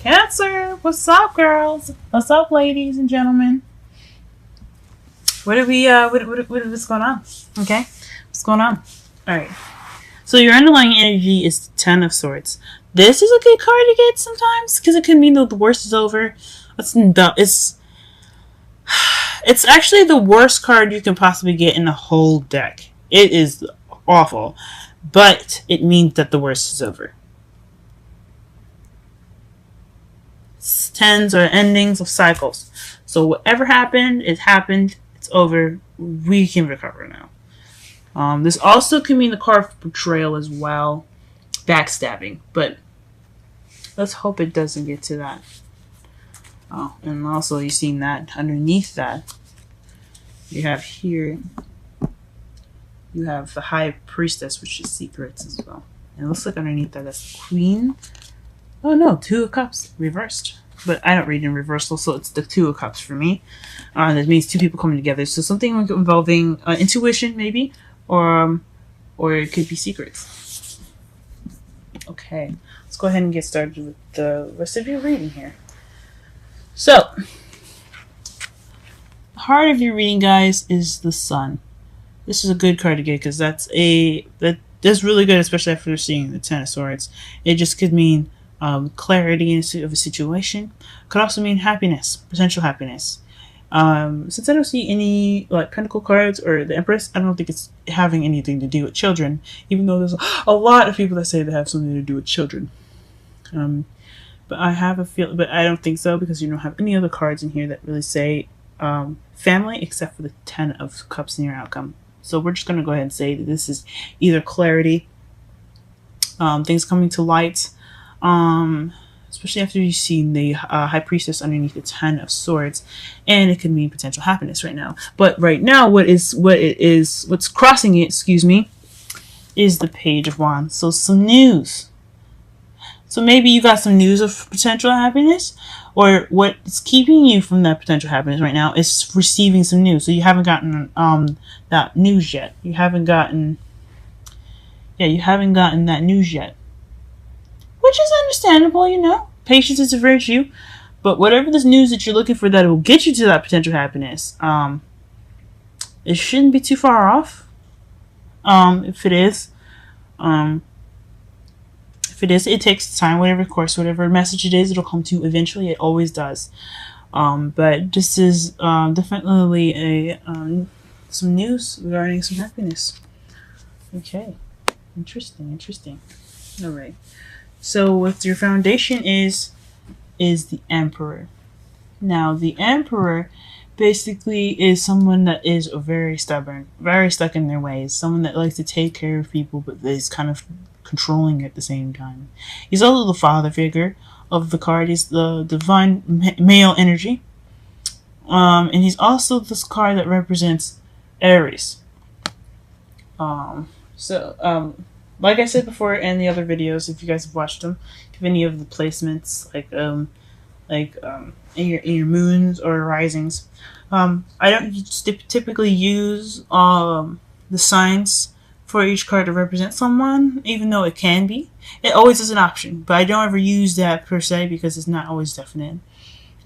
Cancer, what's up, girls? What's up, ladies and gentlemen? What's going on? Okay, what's going on? All right. So your underlying energy is the Ten of Swords. This is a good card to get sometimes because it can mean that the worst is over. It's actually the worst card you can possibly get in the whole deck. It is awful, but it means that the worst is over. Tens are endings of cycles. So whatever happened, it happened. It's over. We can recover now. This also can mean the card for betrayal as well. Backstabbing. But let's hope it doesn't get to that. Oh, and also you've seen that underneath that. You have here. You have the High Priestess, which is secrets as well. And it looks like underneath that, that's the Queen. Oh no, Two of Cups reversed. But I don't read in reversal, so it's the Two of Cups for me. That means two people coming together. So something involving intuition, maybe, or it could be secrets. Okay, let's go ahead and get started with the rest of your reading here. So, the heart of your reading, guys, is the Sun. This is a good card to get because that's really good, especially after seeing the Ten of Swords. It just could mean clarity of a situation. Could also mean happiness, potential happiness. Since I don't see any like Pentacle cards or the Empress, I don't think it's having anything to do with children, even though there's a lot of people that say they have something to do with children. But I have a feel, but I don't think so because you don't have any other cards in here that really say family except for the Ten of Cups in your outcome. So we're just going to go ahead and say that this is either clarity, things coming to light, especially after you've seen the High Priestess underneath the Ten of Swords, and it could mean potential happiness right now. But right now, what's crossing it, is the Page of Wands. So some news. So maybe you got some news of potential happiness, or what's keeping you from that potential happiness right now is receiving some news. So you haven't gotten that news yet. You haven't gotten that news yet. Which is understandable, you know. Patience is a virtue. But whatever this news that you're looking for that will get you to that potential happiness, it shouldn't be too far off. If it is, it takes time. Whatever message it is, it'll come to eventually. It always does. But this is definitely some news regarding some happiness. Okay, interesting. All right. So what your foundation is the Emperor. Now, the Emperor basically is someone that is very stubborn, very stuck in their ways, someone that likes to take care of people, but is kind of controlling at the same time. He's also the father figure of the card. He's the divine male energy. And he's also this card that represents Aries. Like I said before in the other videos, if you guys have watched them, if any of the placements, in your moons or risings, I don't typically use the signs for each card to represent someone, even though it can be. It always is an option, but I don't ever use that per se because it's not always definite.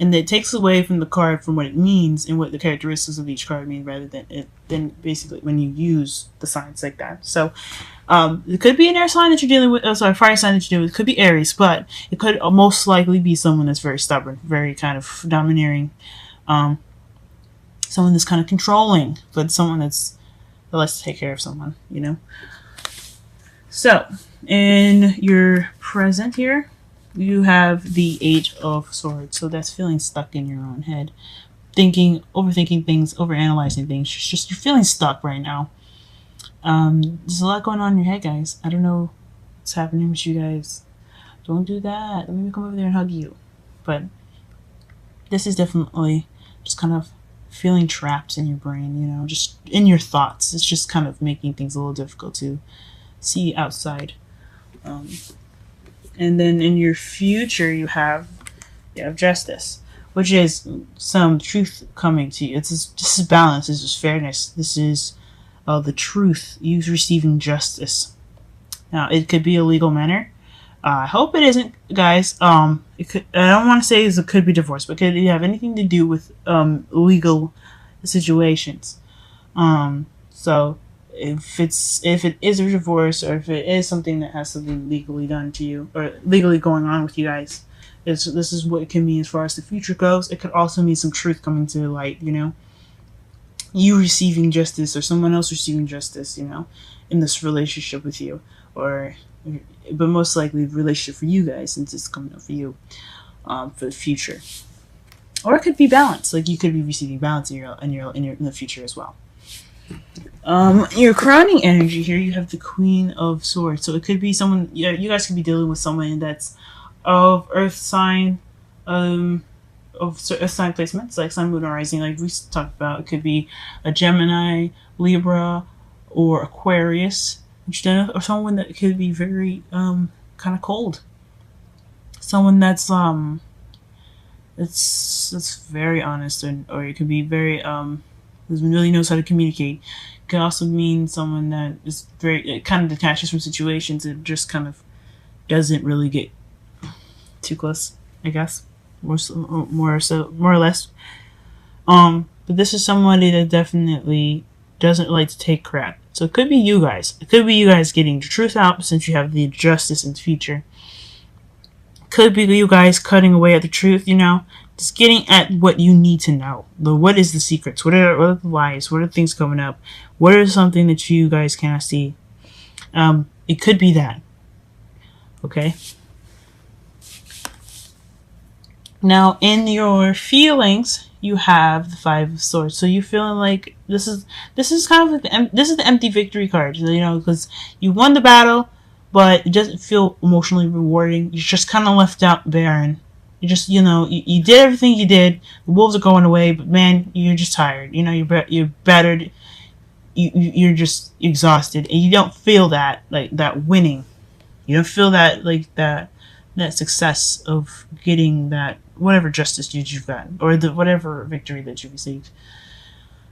And it takes away from the card from what it means and what the characteristics of each card mean rather than basically when you use the signs like that. So it could be an air sign that you're dealing with, fire sign that you're dealing with. It could be Aries, but it could most likely be someone that's very stubborn, very kind of domineering, someone that's kind of controlling, but someone that likes to take care of someone, you know. So in your present here, you have the Eight of Swords. So that's feeling stuck in your own head, overthinking things, overanalyzing things. You're feeling stuck right now. There's a lot going on in your head, guys. I don't know what's happening with you guys. Don't do that. Let me come over there and hug you. But this is definitely just kind of feeling trapped in your brain, you know, just in your thoughts. It's just kind of making things a little difficult to see outside. And then in your future, you have justice, which is some truth coming to you. This is balance. This is fairness. This is the truth. You receiving justice. Now, it could be a legal manner. I hope it isn't, guys. It could. I don't want to say it could be divorce, but could it have anything to do with legal situations? So if it is a divorce, or if it is something that has something legally done to you, or legally going on with you guys, this is what it can mean as far as the future goes. It could also mean some truth coming to light. You receiving justice, or someone else receiving justice. In this relationship with you, but most likely the relationship for you guys, since it's coming up for you, for the future. Or it could be balance. Like, you could be receiving balance in the future as well. Your crowning energy here, you have the Queen of Swords. So it could be someone. Yeah, you guys could be dealing with someone that's of Earth sign, of Earth sign placements, like Sun, Moon, or Rising. Like we talked about, it could be a Gemini, Libra, or Aquarius, or someone that could be very kind of cold. Someone that's very honest, or it could be very really knows how to communicate. It could also mean someone that is very kind of detaches from situations and just kind of doesn't really get too close, I guess, more or less. But this is somebody that definitely doesn't like to take crap. So it could be you guys. It could be you guys getting the truth out, since you have the justice in the future. Could be you guys cutting away at the truth, just getting at what you need to know. What is the secrets? What are the lies? What are things coming up? What is something that you guys cannot see? It could be that. Okay. Now, in your feelings, you have the Five of Swords. So you're feeling like this is kind of like this is the empty victory card, because you won the battle, but it doesn't feel emotionally rewarding. You're just kind of left out barren. You just, you did everything you did. The wolves are going away, but man, you're just tired. You're battered. You're just exhausted, and you don't feel that that winning. You don't feel that that success of getting that whatever justice you've gotten, or the whatever victory that you received.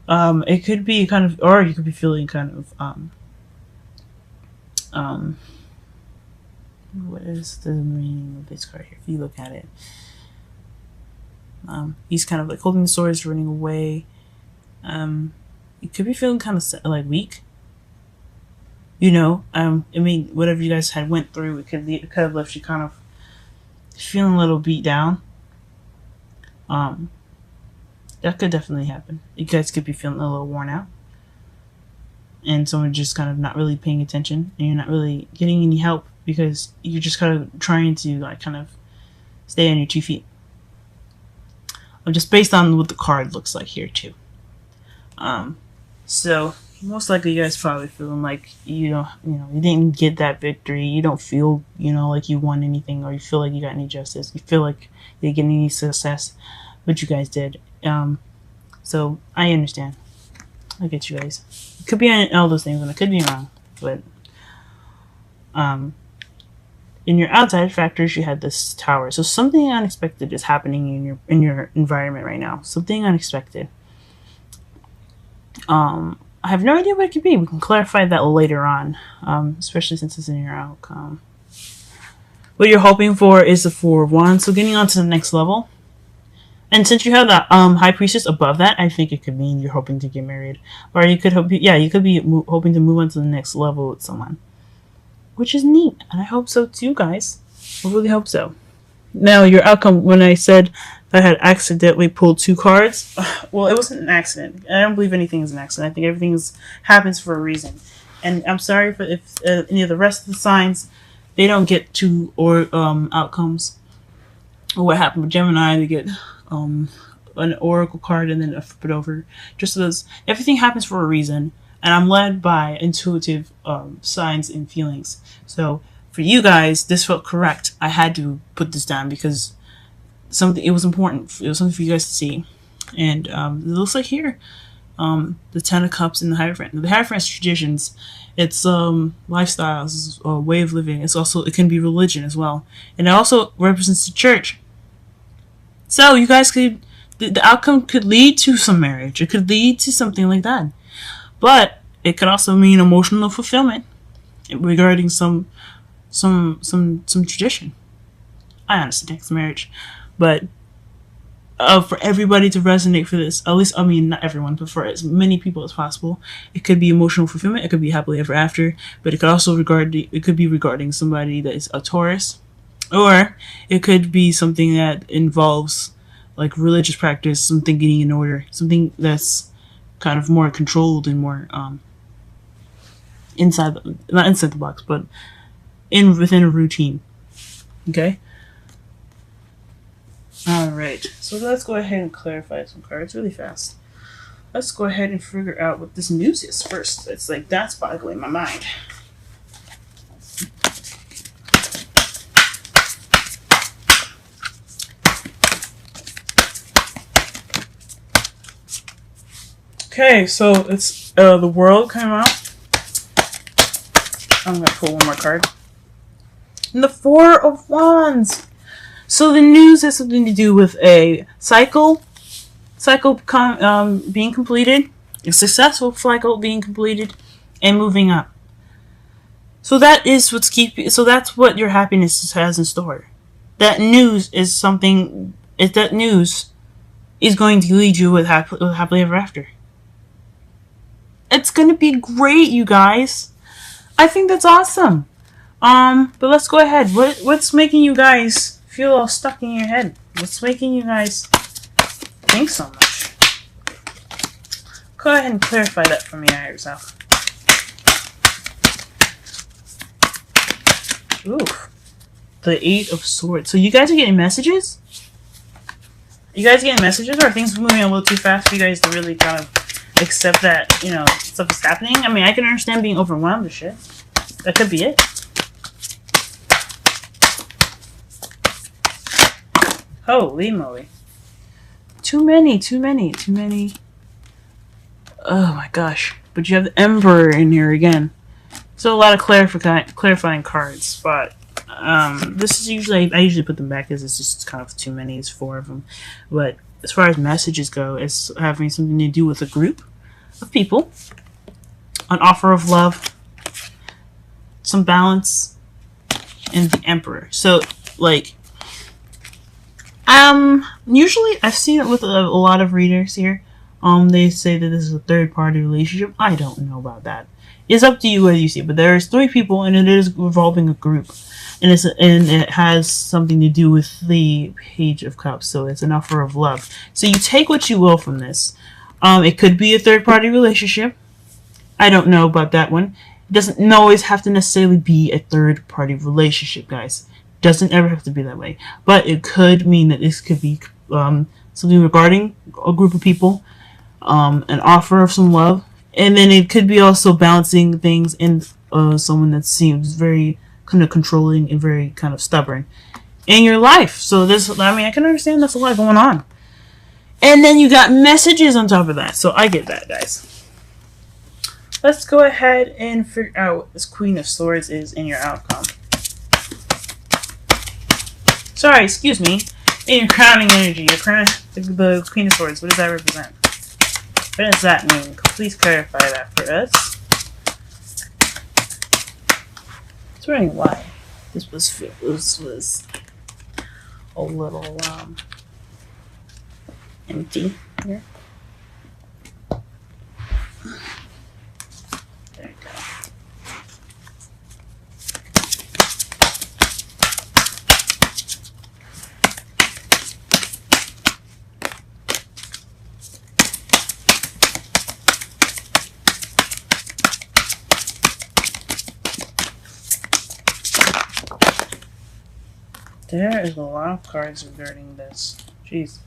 It could be kind of, or you could be feeling kind of what is the meaning of this card here? If you look at it, he's kind of like holding the swords, running away. You could be feeling kind of like weak. I mean, whatever you guys had went through, it could have left you kind of feeling a little beat down. That could definitely happen. You guys could be feeling a little worn out, and someone just kind of not really paying attention, and you're not really getting any help because you're just kind of trying to kind of stay on your 2 feet. Just based on what the card looks like here too. So most likely you guys probably feeling like you didn't get that victory. You don't feel like you won anything, or you feel like you got any justice. You feel like you didn't get any success, but you guys did. So I understand. I get you guys. It could be all those things, and I could be wrong, but in your outside factors, you had this Tower. So something unexpected is happening in your environment right now. Something unexpected. I have no idea what it could be. We can clarify that later on, especially since it's in your outcome. What you're hoping for is the Four of Wands. So getting on to the next level. And since you have the High Priestess above that, I think it could mean you're hoping to get married. Or you could you could be hoping to move on to the next level with someone. Which is neat. And I hope so too, guys. I really hope so. Now, your outcome, when I said I had accidentally pulled 2 cards, well, it wasn't an accident. I don't believe anything is an accident. I think everything happens for a reason. And I'm sorry if any of the rest of the signs, they don't get 2 outcomes. Or what happened with Gemini, they get an oracle card and then a flip it over. Just as everything happens for a reason. And I'm led by intuitive signs and feelings. So for you guys, this felt correct. I had to put this down because it was important. It was something for you guys to see. And it looks like here, the Ten of Cups and the Hierophant. The Hierophant's traditions. It's lifestyles, a way of living. It can be religion as well. And it also represents the church. So you guys the outcome could lead to some marriage. It could lead to something like that. But it could also mean emotional fulfillment regarding some some tradition. I honestly think it's marriage, but for everybody to resonate for this, at least, I mean, not everyone, but for as many people as possible, it could be emotional fulfillment, it could be happily ever after, but it could also it could be regarding somebody that is a Taurus, or it could be something that involves like religious practice, something getting in order, something that's kind of more controlled and more not inside the box, but within a routine. Okay. Alright, so let's go ahead and clarify some cards really fast. Let's go ahead and figure out what this news is first. It's like, that's boggling my mind. Okay, so it's the world came out. I'm going to pull one more card. And the Four of Wands. So the news has something to do with a cycle being completed, a successful cycle being completed, and moving up. So that is so that's what your happiness has in store. That news is something. That news is going to lead you with happily ever after. It's going to be great, you guys. I think that's awesome. But let's go ahead. What's making you guys feel all stuck in your head? What's making you guys think so much? Go ahead and clarify that for me yourself. Ooh, the Eight of Swords. So you guys are getting messages? You guys getting messages, or are things moving a little too fast for you guys to really kind of accept that, you know, stuff is happening? I mean, I can understand being overwhelmed with shit. That could be it. Holy moly. Too many. Oh my gosh. But you have the Emperor in here again. So a lot of clarifying cards, but this is usually, I usually put them back as it's just kind of too many. It's 4 of them. But as far as messages go, it's having something to do with a group of people, an offer of love, some balance, and the Emperor. So, like, usually I've seen it with a lot of readers here. They say that this is a third-party relationship. I don't know about that. It's up to you whether you see it, but there's 3 people, and it is involving a group, and it has something to do with the Page of Cups. So it's an offer of love. So you take what you will from this. It could be a third-party relationship. I don't know about that one. It doesn't always have to necessarily be a third-party relationship, guys. Doesn't ever have to be that way, but it could mean that this could be something regarding a group of people, an offer of some love, and then it could be also balancing things in someone that seems very kind of controlling and very kind of stubborn in your life. So this, I mean, I can understand that's a lot going on, and then you got messages on top of that. So I get that, guys. Let's go ahead and figure out what this Queen of Swords is in your outcome. Sorry, excuse me. In your crowning energy, the Queen of Swords, what does that represent? What does that mean? Please clarify that for us. I was wondering why this was a little empty here. There you go. There is a lot of cards regarding this. Jeez.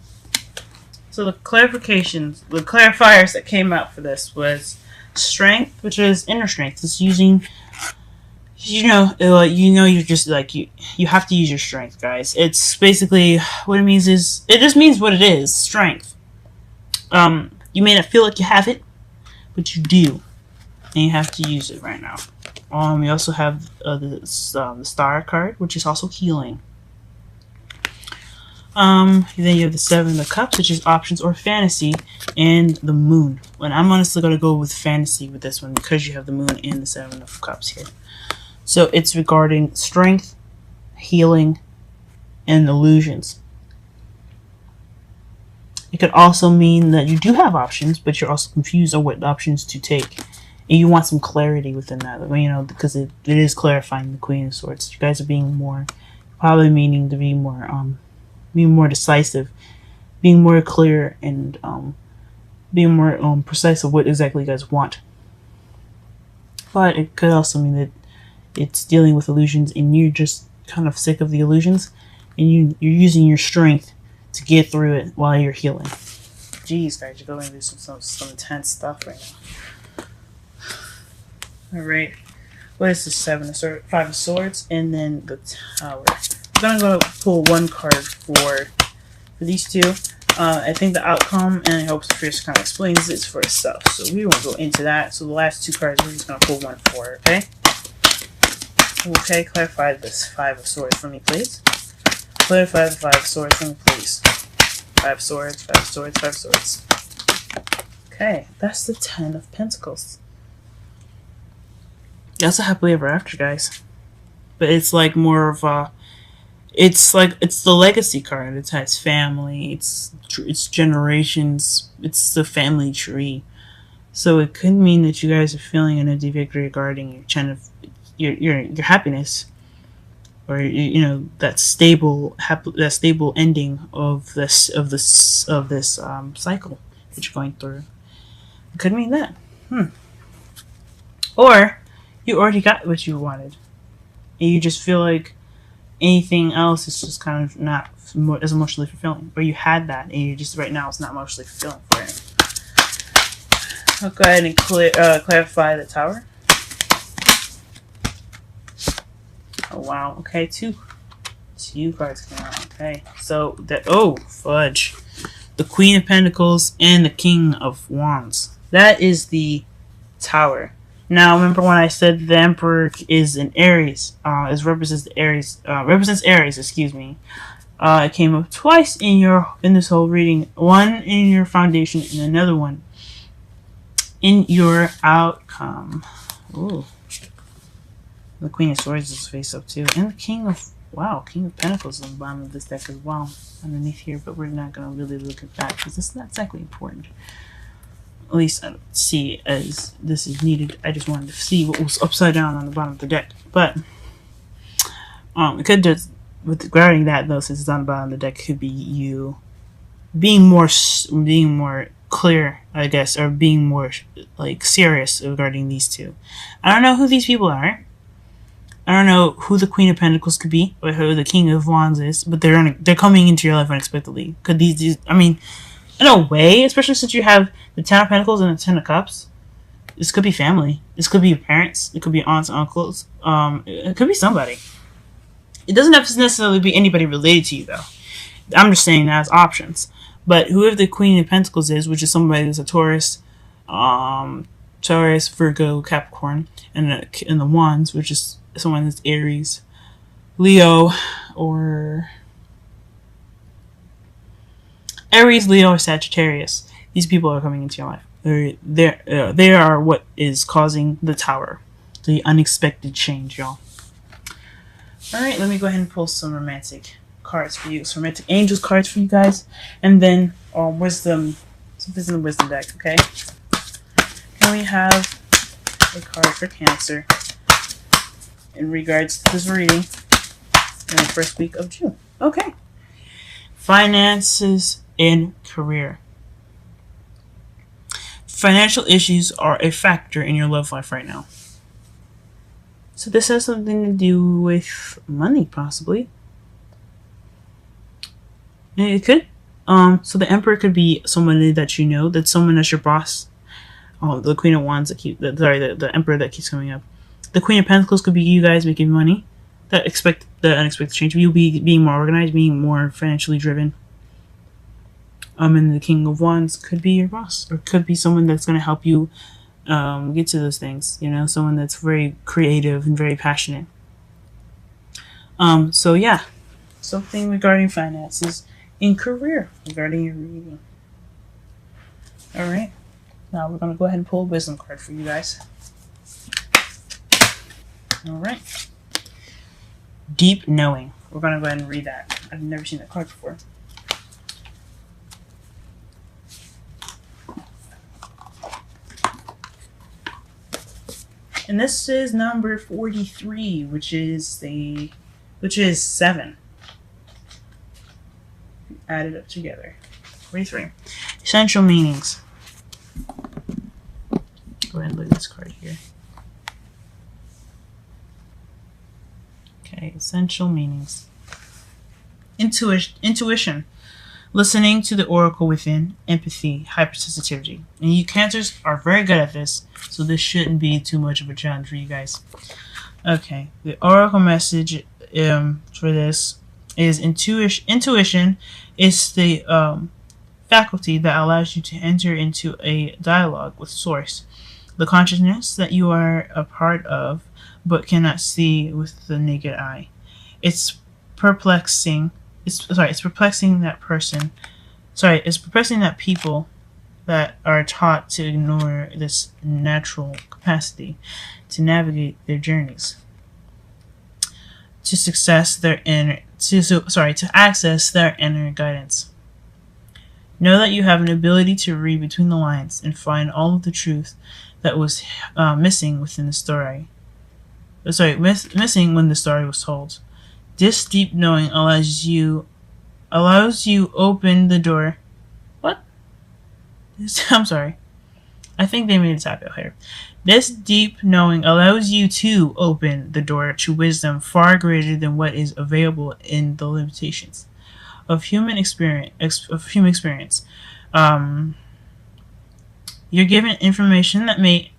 So the clarifications, the clarifiers that came out for this was strength, which is inner strength. It's using, you're just like, you have to use your strength, guys. It's basically, what it means is, it just means what it is, strength. You may not feel like you have it, but you do. And you have to use it right now. We also have the Star card, which is also healing. Then you have the Seven of Cups, which is options or fantasy, and the Moon. And I'm honestly going to go with fantasy with this one because you have the Moon and the Seven of Cups here. So it's regarding strength, healing, and illusions. It could also mean that you do have options, but you're also confused on what options to take. And you want some clarity within that, you know, because it is clarifying the Queen of Swords. You guys are being more, probably meaning to be more decisive, being more clear, and being more precise of what exactly you guys want. But it could also mean that it's dealing with illusions, and you're just kind of sick of the illusions, and you're using your strength to get through it while you're healing. Jeez, guys, you're going through some intense stuff right now. Alright. What is this? Five of Swords, and then the Tower. I'm gonna go pull one card for these two. I think the outcome, and I hope Sophia kind of explains it for itself. So we won't go into that. So the last two cards, we're just gonna pull one for, okay? Okay, clarify this Five of Swords for me, please. Clarify the Five of Swords for me, please. Five of Swords, Five of Swords, Five of Swords. Okay, that's the Ten of Pentacles. That's a happily ever after, guys. But it's like more of a... It's the legacy card. It has family. It's generations. It's the family tree. So it could mean that you guys are feeling an empty victory regarding your happiness, or you know, that stable ending of this cycle that you're going through. It could mean that. Or you already got what you wanted, and you just feel like anything else is just kind of not as emotionally fulfilling. Or you had that, and you just right now it's not emotionally fulfilling for you. I'll go ahead and clarify the Tower. Oh wow. Okay, two cards came out. Okay, so fudge, the Queen of Pentacles and the King of Wands. That is the Tower. Now, remember when I said the Emperor is in Aries, represents Aries. Excuse me. It came up twice in this whole reading. One in your foundation, and another one in your outcome. Ooh. The Queen of Swords is face up too, and the King of Pentacles on the bottom of this deck as well, underneath here. But we're not gonna really look at that because it's not exactly important. At least I don't see as this is needed. I just wanted to see what was upside down on the bottom of the deck. But it could just, regarding that though, since it's on the bottom of the deck, could be you being more clear, I guess, or being more like serious regarding these two. I don't know who these people are. I don't know who the Queen of Pentacles could be, or who the King of Wands is, but they're coming into your life unexpectedly. Could these? I mean, in a way, especially since you have the Ten of Pentacles and the Ten of Cups, this could be family. This could be your parents. It could be aunts and uncles. It could be somebody. It doesn't have to necessarily be anybody related to you, though. I'm just saying that as options. But whoever the Queen of Pentacles is, which is somebody that's a Taurus, Virgo, Capricorn, and the Wands, which is someone that's Aries, Leo, or Sagittarius. These people are coming into your life. They are what is causing the Tower, the unexpected change, y'all. All right, let me go ahead and pull some romantic cards for you, some romantic angels cards for you guys, and then wisdom. Something's in the wisdom deck. Okay. Here we have a card for Cancer in regards to this reading in the first week of June. Okay. Finances and career. Financial issues are a factor in your love life right now. So this has something to do with money, possibly. It could. So the Emperor could be somebody that you know, that's someone that's your boss. The Queen of Wands the Emperor that keeps coming up. The Queen of Pentacles could be you guys making money. The unexpected change. You being more organized, being more financially driven. And the King of Wands could be your boss, or could be someone that's going to help you get to those things. You know, someone that's very creative and very passionate. So yeah, something regarding finances and career regarding your reading. All right, now we're going to go ahead and pull a wisdom card for you guys. All right. Deep knowing. We're going to go ahead and read that. I've never seen that card before. And this is number 43, which is 7. Add it up together. 43. Essential meanings. Go ahead and look at this card here. Okay, essential meanings. Intuition. Listening to the oracle within. Empathy. Hypersensitivity. And you Cancers are very good at this, so this shouldn't be too much of a challenge for you guys. Okay, the oracle message for this is intuition is the faculty that allows you to enter into a dialogue with source, the consciousness that you are a part of but cannot see with the naked eye. It's perplexing that people that are taught to ignore this natural capacity to navigate their journeys to access their inner guidance. Know that you have an ability to read between the lines and find all of the truth that was missing within the story. Missing when the story was told. This deep knowing allows you open the door. What? I'm sorry. I think they made a typo here. This deep knowing allows you to open the door to wisdom far greater than what is available in the limitations of human experience. You're given information that may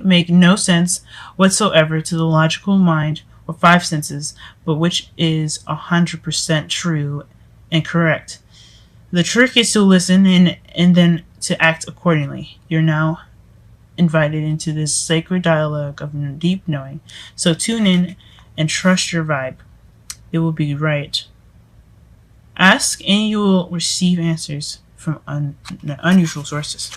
make no sense whatsoever to the logical mind or five senses, but which is 100% true and correct. The trick is to listen and then to act accordingly. You're now invited into this sacred dialogue of deep knowing. So tune in and trust your vibe. It will be right. Ask and you will receive answers from unusual sources.